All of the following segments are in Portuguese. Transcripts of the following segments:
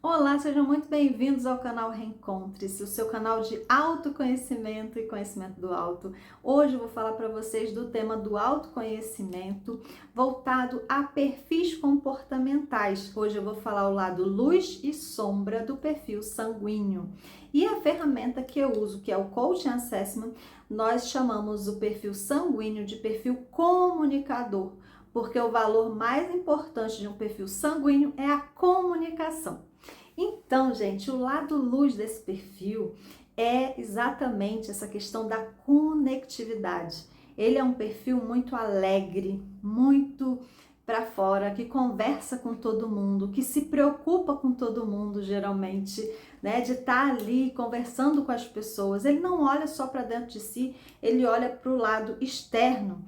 Olá, sejam muito bem-vindos ao canal Reencontre-se, o seu canal de autoconhecimento e conhecimento do alto. Hoje eu vou falar para vocês do tema do autoconhecimento voltado a perfis comportamentais. Hoje eu vou falar o lado luz e sombra do perfil sanguíneo. E a ferramenta que eu uso, que é o Coaching Assessment, nós chamamos o perfil sanguíneo de perfil comunicador, porque o valor mais importante de um perfil sanguíneo é a comunicação. Então, gente, o lado luz desse perfil é exatamente essa questão da conectividade. Ele é um perfil muito alegre, muito para fora, que conversa com todo mundo, que se preocupa com todo mundo, geralmente, né, de estar ali conversando com as pessoas. Ele não olha só para dentro de si, ele olha para o lado externo.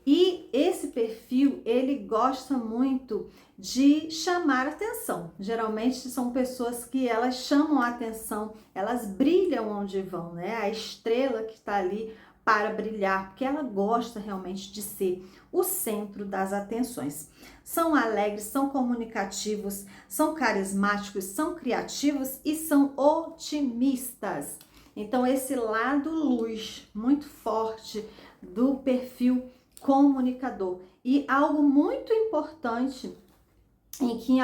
E esse perfil, ele gosta muito de chamar atenção. Geralmente são pessoas que elas chamam a atenção, elas brilham onde vão, né? A estrela que está ali para brilhar, porque ela gosta realmente de ser o centro das atenções. São alegres, são comunicativos, são carismáticos, são criativos e são otimistas. Então esse lado luz muito forte do perfil comunicador. E algo muito importante em que em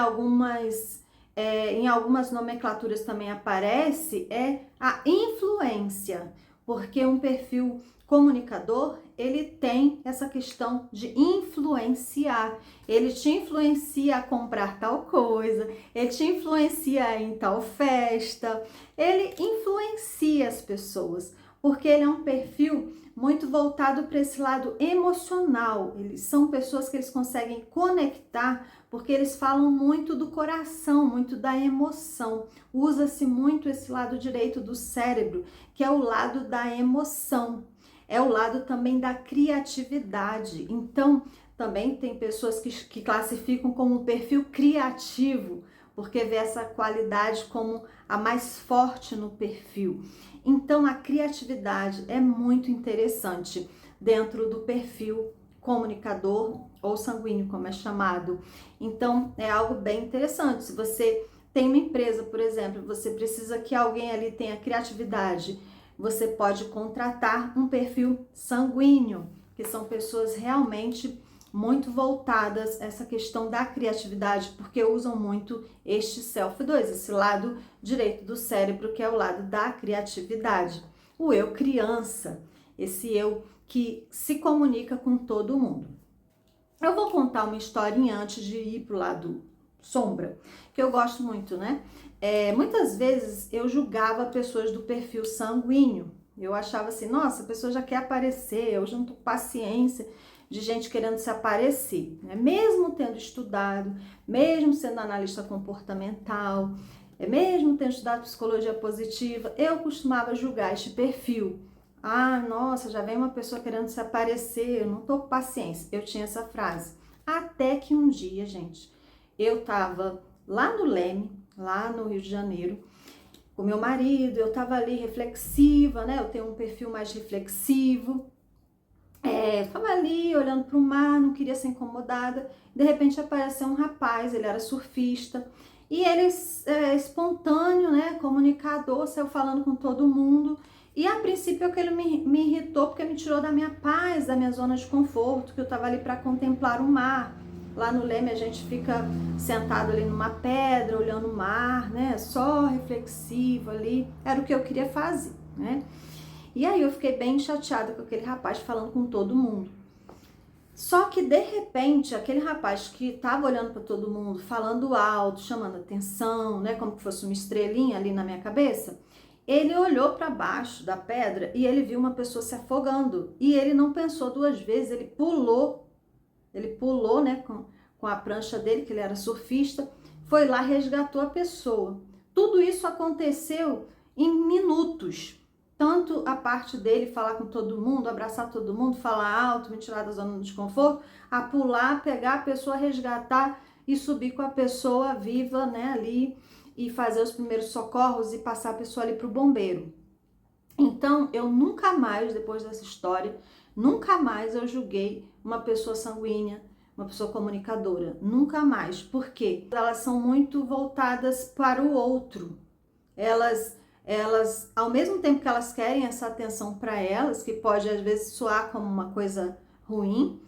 algumas nomenclaturas também aparece é a influência, porque um perfil comunicador, ele tem essa questão de influenciar. Ele te influencia a comprar tal coisa, ele te influencia em tal festa, ele influencia as pessoas, porque ele é um perfil muito voltado para esse lado emocional. Eles são pessoas que eles conseguem conectar porque eles falam muito do coração, muito da emoção. Usa-se muito esse lado direito do cérebro, que é o lado da emoção. É o lado também da criatividade. Então, também tem pessoas que classificam como um perfil criativo, porque vê essa qualidade como a mais forte no perfil. Então, a criatividade é muito interessante dentro do perfil comunicador ou sanguíneo, como é chamado. Então, é algo bem interessante. Se você tem uma empresa, por exemplo, você precisa que alguém ali tenha criatividade, você pode contratar um perfil sanguíneo, que são pessoas realmente muito voltadas a essa questão da criatividade, porque usam muito este self-2, esse lado direito do cérebro, que é o lado da criatividade. O eu criança, esse eu que se comunica com todo mundo. Eu vou contar uma historinha antes de ir pro lado sombra, que eu gosto muito, né? Muitas vezes eu julgava pessoas do perfil sanguíneo. Eu achava assim, nossa, a pessoa já quer aparecer, eu já não tô com paciência de gente querendo se aparecer, né? Mesmo tendo estudado, mesmo sendo analista comportamental, mesmo tendo estudado psicologia positiva, eu costumava julgar este perfil. Ah, nossa, já vem uma pessoa querendo se aparecer, eu não tô com paciência. Eu tinha essa frase. Até que um dia, gente, eu tava lá no Leme, lá no Rio de Janeiro, com meu marido, eu tava ali reflexiva, né? Eu tenho um perfil mais reflexivo. Tava ali olhando para o mar, não queria ser incomodada. De repente apareceu um rapaz, ele era surfista. E ele espontâneo, né? Comunicador, saiu falando com todo mundo. E a princípio aquele me irritou porque me tirou da minha paz, da minha zona de conforto, que eu tava ali para contemplar o mar. Lá no Leme a gente fica sentado ali numa pedra, olhando o mar, né? Só reflexivo ali. Era o que eu queria fazer, né? E aí eu fiquei bem chateada com aquele rapaz falando com todo mundo. Só que de repente, aquele rapaz que estava olhando para todo mundo, falando alto, chamando atenção, né, como que fosse uma estrelinha ali na minha cabeça, ele olhou para baixo da pedra e ele viu uma pessoa se afogando. E ele não pensou duas vezes, ele pulou, né, com a prancha dele, que ele era surfista, foi lá, resgatou a pessoa. Tudo isso aconteceu em minutos. Tanto a parte dele falar com todo mundo, abraçar todo mundo, falar alto, me tirar da zona de conforto, a pular, pegar a pessoa, resgatar e subir com a pessoa viva, né, ali e fazer os primeiros socorros e passar a pessoa ali para o bombeiro. Então, eu nunca mais, depois dessa história, nunca mais eu julguei uma pessoa sanguínea, uma pessoa comunicadora, nunca mais. Por quê? Elas são muito voltadas para o outro. Elas, ao mesmo tempo que elas querem essa atenção para elas, que pode às vezes soar como uma coisa ruim,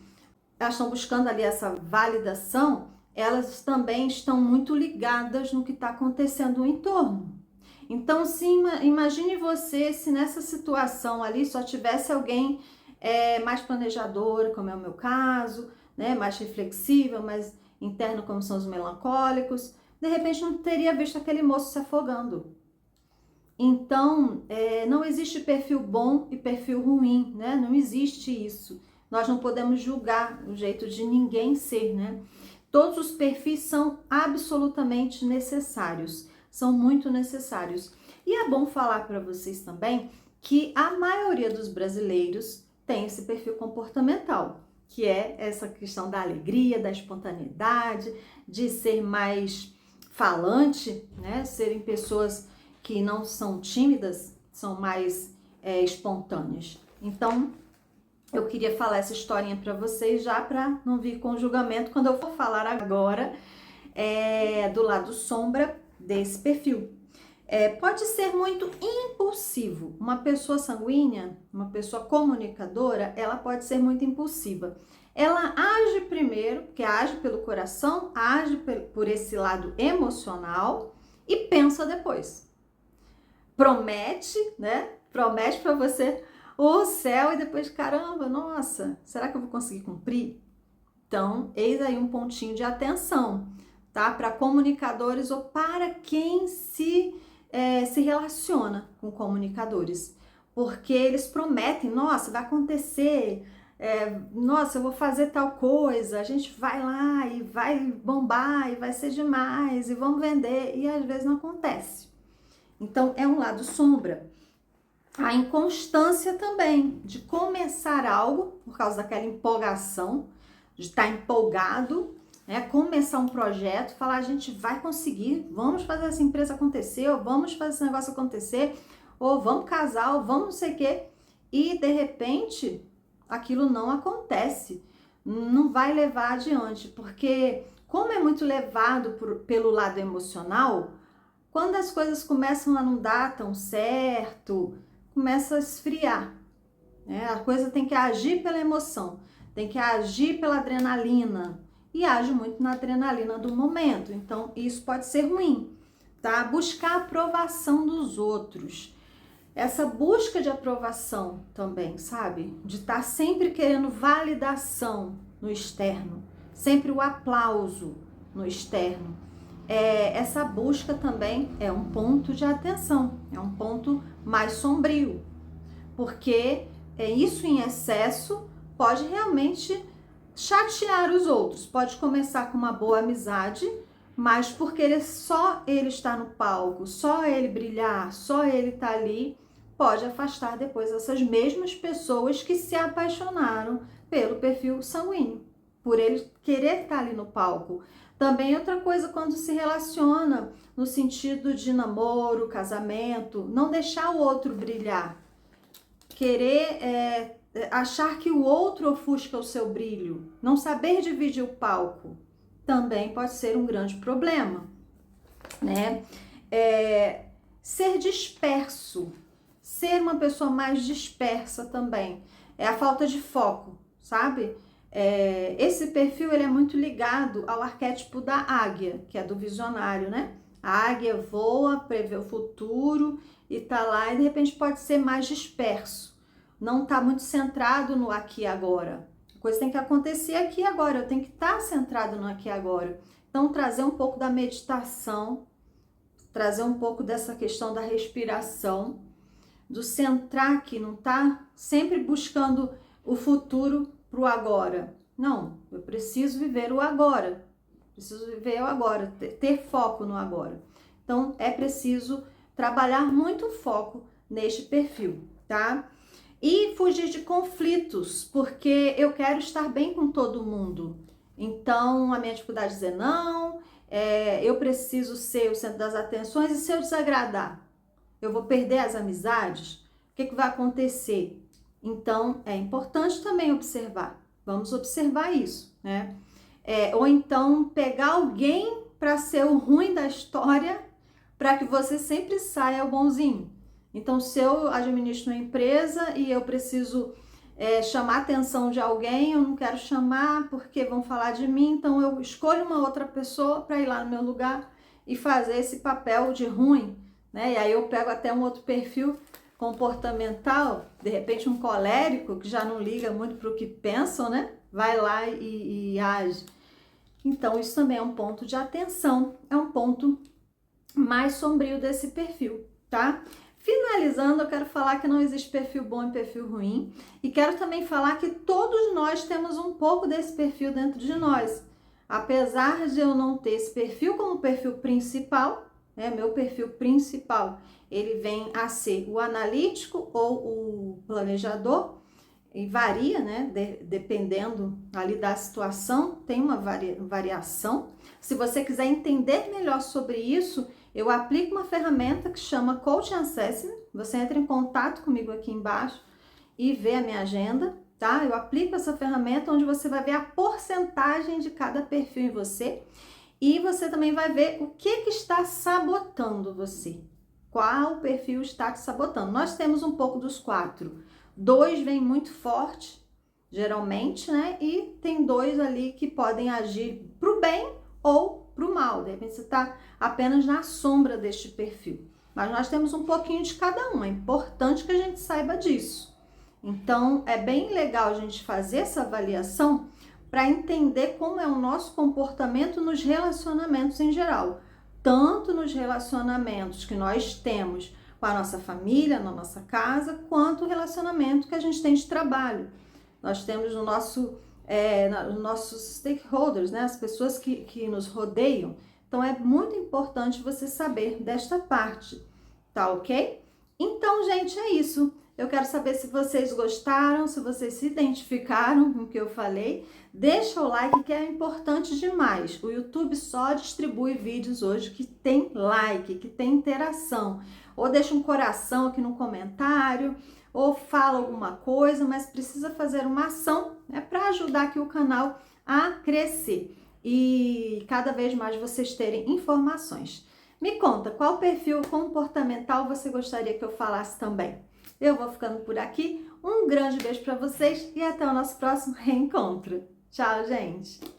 elas estão buscando ali essa validação, elas também estão muito ligadas no que está acontecendo no entorno. Então, imagine você se nessa situação ali só tivesse alguém mais planejador, como é o meu caso, né, mais reflexiva, mais interno, como são os melancólicos, de repente não teria visto aquele moço se afogando. Então, não existe perfil bom e perfil ruim, né? Não existe isso. Nós não podemos julgar o jeito de ninguém ser, né? Todos os perfis são absolutamente necessários, são muito necessários. E é bom falar para vocês também que a maioria dos brasileiros tem esse perfil comportamental, que é essa questão da alegria, da espontaneidade, de ser mais falante, né? Serem pessoas que não são tímidas, são mais espontâneas. Então, eu queria falar essa historinha para vocês já para não vir com julgamento quando eu for falar agora do lado sombra desse perfil. Pode ser muito impulsivo. Uma pessoa sanguínea, uma pessoa comunicadora, ela pode ser muito impulsiva. Ela age primeiro, porque age pelo coração, age por esse lado emocional e pensa depois. Promete, né? Promete para você o céu e depois, caramba, nossa, será que eu vou conseguir cumprir? Então, eis aí um pontinho de atenção, tá? Para comunicadores ou para quem se relaciona com comunicadores. Porque eles prometem, nossa, vai acontecer, nossa, eu vou fazer tal coisa, a gente vai lá e vai bombar e vai ser demais e vamos vender, e às vezes não acontece. Então, é um lado sombra. A inconstância também, de começar algo, por causa daquela empolgação, de estar empolgado, né? Começar um projeto, falar, a gente vai conseguir, vamos fazer essa empresa acontecer, ou vamos fazer esse negócio acontecer, ou vamos casar, ou vamos não sei o quê, e de repente, aquilo não acontece, não vai levar adiante, porque como é muito levado pelo lado emocional, quando as coisas começam a não dar tão certo, começa a esfriar, né? A coisa tem que agir pela emoção, tem que agir pela adrenalina, e age muito na adrenalina do momento, então isso pode ser ruim, tá? Buscar a aprovação dos outros, essa busca de aprovação também, sabe? De estar sempre querendo validação no externo, sempre o aplauso no externo. Essa busca também é um ponto de atenção, é um ponto mais sombrio, porque isso em excesso pode realmente chatear os outros. Pode começar com uma boa amizade, mas porque só ele está no palco, só ele brilhar, só ele está ali, pode afastar depois essas mesmas pessoas que se apaixonaram pelo perfil sanguíneo, por ele querer estar ali no palco. Também outra coisa quando se relaciona no sentido de namoro, casamento, não deixar o outro brilhar, querer achar que o outro ofusca o seu brilho, não saber dividir o palco, também pode ser um grande problema, né? Ser disperso, ser uma pessoa mais dispersa também, é a falta de foco, sabe? Esse perfil ele é muito ligado ao arquétipo da águia, que é do visionário, né? A águia voa, prevê o futuro e tá lá e de repente pode ser mais disperso. Não tá muito centrado no aqui e agora. A coisa tem que acontecer aqui e agora, eu tenho que estar centrado no aqui e agora. Então trazer um pouco da meditação, trazer um pouco dessa questão da respiração, do centrar aqui, não tá sempre buscando o futuro pro agora. Não, eu preciso viver o agora. Preciso viver o agora, ter foco no agora. Então, é preciso trabalhar muito foco neste perfil, tá? E fugir de conflitos, porque eu quero estar bem com todo mundo. Então, a minha dificuldade é dizer não, eu preciso ser o centro das atenções, e se eu desagradar, eu vou perder as amizades? O que vai acontecer? Então, é importante também observar. Vamos observar isso, né? ou então pegar alguém para ser o ruim da história, para que você sempre saia o bonzinho. Então, se eu administro uma empresa e eu preciso chamar a atenção de alguém, eu não quero chamar porque vão falar de mim, então eu escolho uma outra pessoa para ir lá no meu lugar e fazer esse papel de ruim, né? E aí eu pego até um outro perfil comportamental, de repente um colérico que já não liga muito para o que pensam, né? Vai lá e age. Então, isso também é um ponto de atenção, é um ponto mais sombrio desse perfil, tá? Finalizando, eu quero falar que não existe perfil bom e perfil ruim, e quero também falar que todos nós temos um pouco desse perfil dentro de nós. Apesar de eu não ter esse perfil como perfil principal, né, meu perfil principal, ele vem a ser o analítico ou o planejador, e varia, né, dependendo ali da situação, tem uma variação. Se você quiser entender melhor sobre isso, eu aplico uma ferramenta que chama Coaching Assessment. Você entra em contato comigo aqui embaixo e vê a minha agenda, tá? Eu aplico essa ferramenta onde você vai ver a porcentagem de cada perfil em você e você também vai ver o que está sabotando você. Qual perfil está te sabotando? Nós temos um pouco dos 4. 2 vem muito forte, geralmente, né? E tem 2 ali que podem agir para o bem ou para o mal. De repente você está apenas na sombra deste perfil. Mas nós temos um pouquinho de cada um. É importante que a gente saiba disso. Então, é bem legal a gente fazer essa avaliação para entender como é o nosso comportamento nos relacionamentos em geral. Tanto nos relacionamentos que nós temos com a nossa família, na nossa casa, quanto o relacionamento que a gente tem de trabalho. Nós temos os nossos stakeholders, né? As pessoas que nos rodeiam. Então, é muito importante você saber desta parte, tá ok? Então, gente, é isso. Eu quero saber se vocês gostaram, se vocês se identificaram com o que eu falei. Deixa o like, que é importante demais. O YouTube só distribui vídeos hoje que tem like, que tem interação. Ou deixa um coração aqui no comentário, ou fala alguma coisa, mas precisa fazer uma ação, né, para ajudar aqui o canal a crescer e cada vez mais vocês terem informações. Me conta, qual perfil comportamental você gostaria que eu falasse também? Eu vou ficando por aqui. Um grande beijo para vocês e até o nosso próximo reencontro. Tchau, gente!